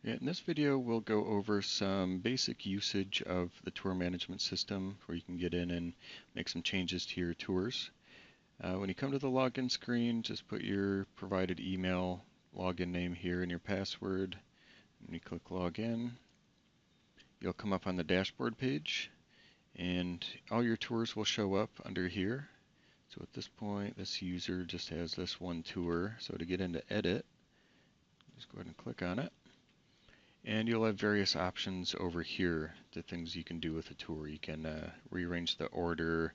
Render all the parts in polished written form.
In this video, we'll go over some basic usage of the tour management system where you can get in and make some changes to your tours. When you come to the login screen, just put your provided email, login name here, and your password. When you click login, you'll come up on the dashboard page, and all your tours will show up under here. So at this point, this user just has this one tour. So to get into edit, just go ahead and click on it. And you'll have various options over here, the things you can do with a tour. You can rearrange the order,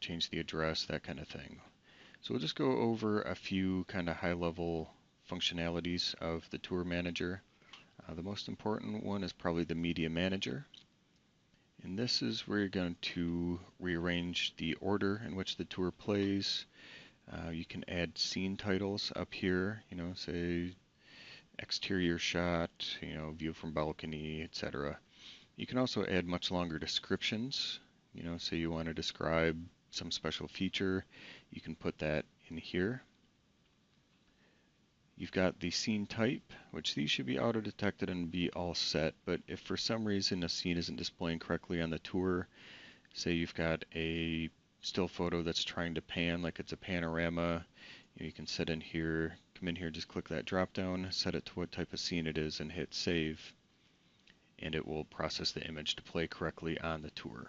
change the address, that kind of thing. So we'll just go over a few kind of high-level functionalities of the tour manager. The most important one is probably the media manager. And this is where you're going to rearrange the order in which the tour plays. You can add scene titles up here, say exterior shot, view from balcony, etc. You can also add much longer descriptions. Say you want to describe some special feature, you can put that in here. You've got the scene type, which these should be auto-detected and be all set, but if for some reason a scene isn't displaying correctly on the tour, say you've got a still photo that's trying to pan like it's a panorama, you can set in here, come in here, just click that drop down, set it to what type of scene it is and hit save, and it will process the image to play correctly on the tour.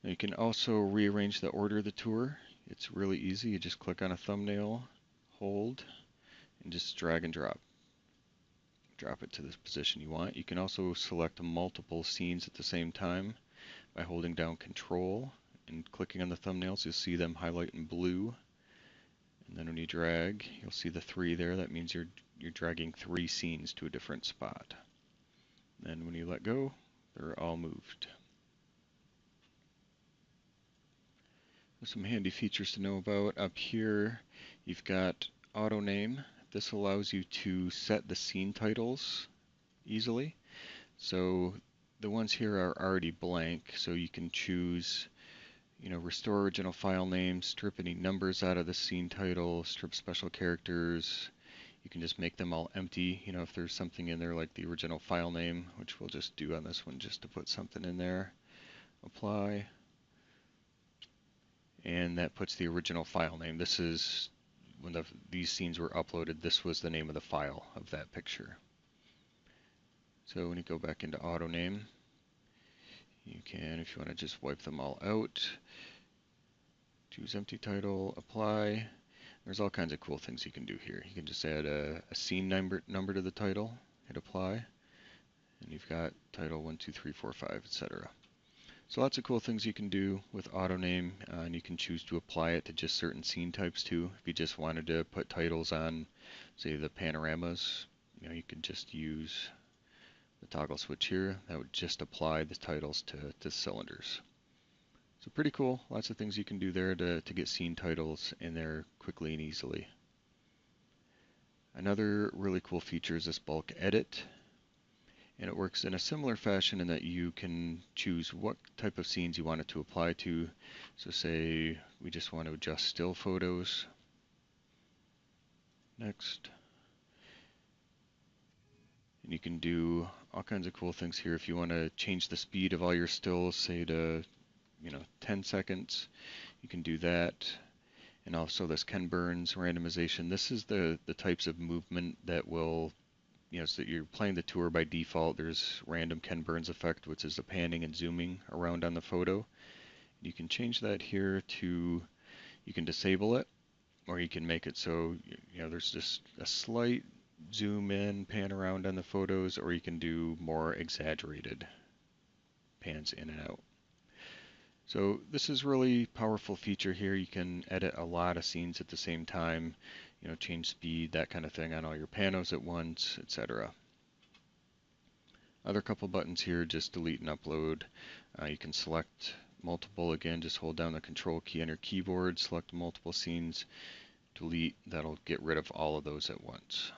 Now you can also rearrange the order of the tour. It's really easy. You just click on a thumbnail, hold, and just drag and drop. Drop it to the position you want. You can also select multiple scenes at the same time by holding down Control and clicking on the thumbnails. You'll see them highlight in blue. And then when you drag, you'll see the 3 there. That means you're dragging 3 scenes to a different spot. Then when you let go, they're all moved. Some handy features to know about. Up here, you've got auto name. This allows you to set the scene titles easily. So the ones here are already blank, so you can choose restore original file name, strip any numbers out of the scene title, strip special characters. You can just make them all empty, if there's something in there like the original file name, which we'll just do on this one just to put something in there. Apply. And that puts the original file name. This is when these scenes were uploaded, this was the name of the file of that picture. So when you go back into auto name, you can, if you want to just wipe them all out, choose empty title, apply. There's all kinds of cool things you can do here. You can just add a scene number to the title, hit apply, and you've got title 1, 2, 3, 4, 5, etc. So lots of cool things you can do with auto name, and you can choose to apply it to just certain scene types too. If you just wanted to put titles on, say, the panoramas, you could just use the toggle switch here. That would just apply the titles to cylinders. So pretty cool. Lots of things you can do there to get scene titles in there quickly and easily. Another really cool feature is this bulk edit. And it works in a similar fashion in that you can choose what type of scenes you want it to apply to. So say we just want to adjust still photos. Next. And you can do all kinds of cool things here. If you want to change the speed of all your stills, say to 10 seconds, you can do that. And also this Ken Burns randomization. This is the types of movement that will, so you're playing the tour by default. There's random Ken Burns effect, which is the panning and zooming around on the photo. You can change that here to, you can disable it, or you can make it so, there's just a slight zoom in, pan around on the photos, or you can do more exaggerated pans in and out. So this is really powerful feature here. You can edit a lot of scenes at the same time, change speed, that kind of thing on all your panos at once, etc. Other couple buttons here, just delete and upload. You can select multiple again, just hold down the control key on your keyboard, select multiple scenes, delete, that'll get rid of all of those at once.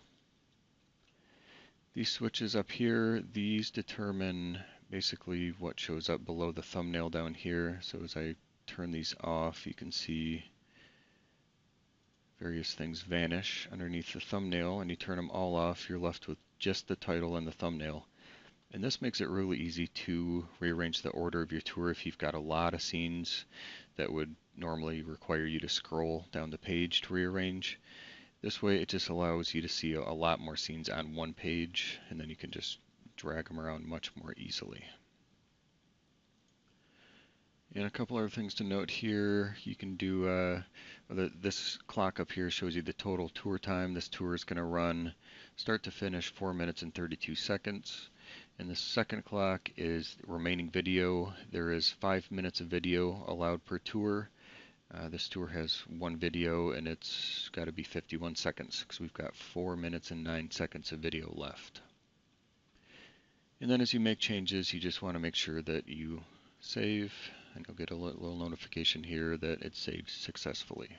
These switches up here, these determine basically what shows up below the thumbnail down here. So as I turn these off, you can see various things vanish underneath the thumbnail, and you turn them all off, you're left with just the title and the thumbnail. And this makes it really easy to rearrange the order of your tour if you've got a lot of scenes that would normally require you to scroll down the page to rearrange. This way it just allows you to see a lot more scenes on one page, and then you can just drag them around much more easily. And a couple other things to note here, you can do, this clock up here shows you the total tour time. This tour is going to run start to finish 4 minutes and 32 seconds. And the second clock is remaining video. There is 5 minutes of video allowed per tour. This tour has one video and it's got to be 51 seconds because we've got 4 minutes and 9 seconds of video left. And then as you make changes, you just want to make sure that you save, and you'll get a little notification here that it's saved successfully.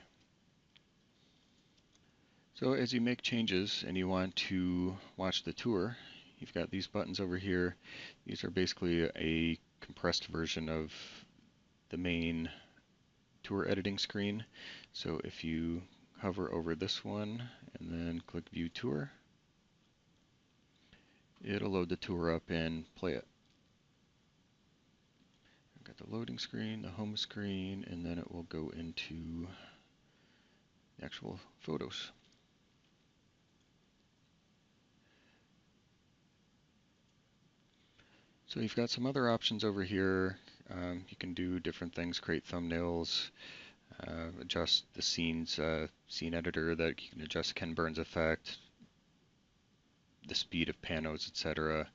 So as you make changes and you want to watch the tour, you've got these buttons over here. These are basically a compressed version of the main tour editing screen. So if you hover over this one and then click View Tour, it'll load the tour up and play it. Got the loading screen, the home screen, and then it will go into the actual photos. So you've got some other options over here. You can do different things, create thumbnails, adjust the scenes, scene editor that you can adjust Ken Burns effect, the speed of panos, etc.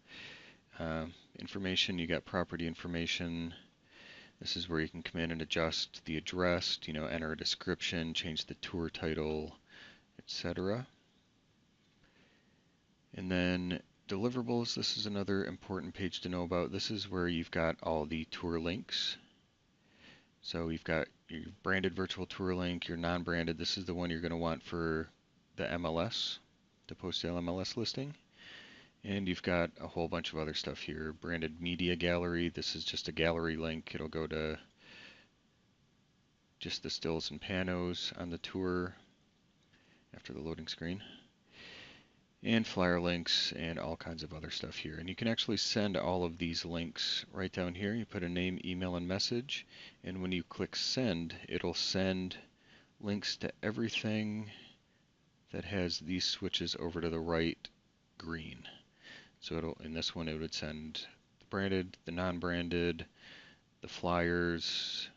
Information, you got property information. This is where you can come in and adjust the address, enter a description, change the tour title, etc. And then deliverables, this is another important page to know about. This is where you've got all the tour links. So you've got your branded virtual tour link, your non-branded. This is the one you're going to want for the MLS, to post the MLS listing. And you've got a whole bunch of other stuff here. Branded media gallery. This is just a gallery link. It'll go to just the stills and panos on the tour after the loading screen. And flyer links and all kinds of other stuff here. And you can actually send all of these links right down here. You put a name, email, and message. And when you click send, it'll send links to everything that has these switches over to the right green. So in this one, it would send the branded, the non-branded, the flyers,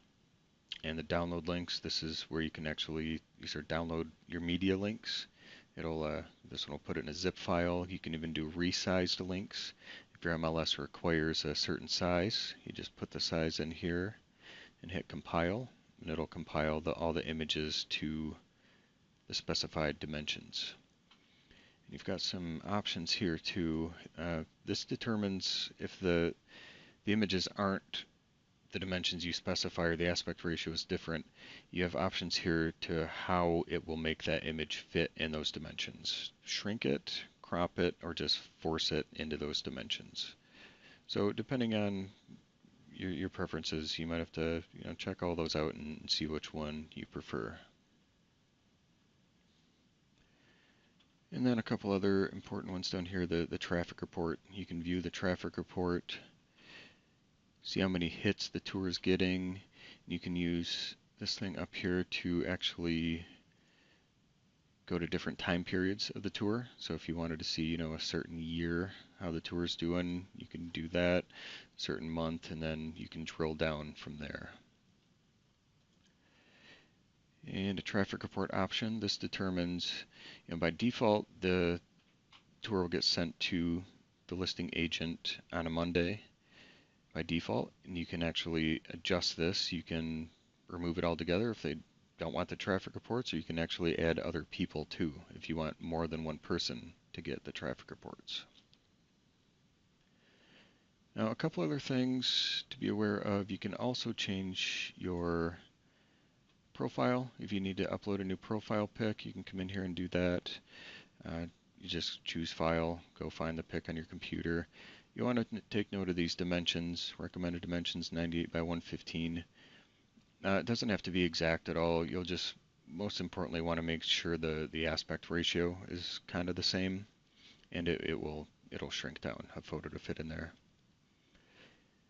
and the download links. This is where you can actually, these are download your media links. This one will put it in a zip file. You can even do resized links. If your MLS requires a certain size, you just put the size in here and hit compile, and it'll compile all the images to the specified dimensions. You've got some options here too. This determines if the images aren't the dimensions you specify or the aspect ratio is different. You have options here to how it will make that image fit in those dimensions. Shrink it, crop it, or just force it into those dimensions. So depending on your preferences, you might have to check all those out and see which one you prefer. And then a couple other important ones down here, the traffic report. You can view the traffic report, see how many hits the tour is getting. You can use this thing up here to actually go to different time periods of the tour. So if you wanted to see, a certain year, how the tour is doing, you can do that, certain month, and then you can drill down from there. And a traffic report option, this determines, by default, the tour will get sent to the listing agent on a Monday by default, and you can actually adjust this. You can remove it altogether if they don't want the traffic reports, or you can actually add other people too if you want more than one person to get the traffic reports. Now, a couple other things to be aware of. You can also change your profile. If you need to upload a new profile pic, you can come in here and do that. You just choose File, go find the pic on your computer. You want to take note of these dimensions, recommended dimensions 98 by 115. It doesn't have to be exact at all. You'll just most importantly want to make sure the aspect ratio is kind of the same, and it'll shrink down a photo to fit in there.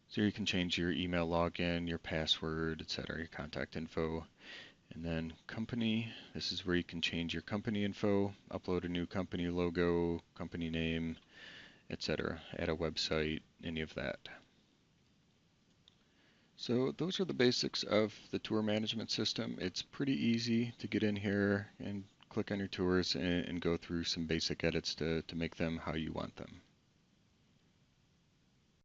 So you can change your email login, your password, etc., your contact info. And then company, this is where you can change your company info, upload a new company logo, company name, etc., add a website, any of that. So those are the basics of the tour management system. It's pretty easy to get in here and click on your tours and go through some basic edits to make them how you want them.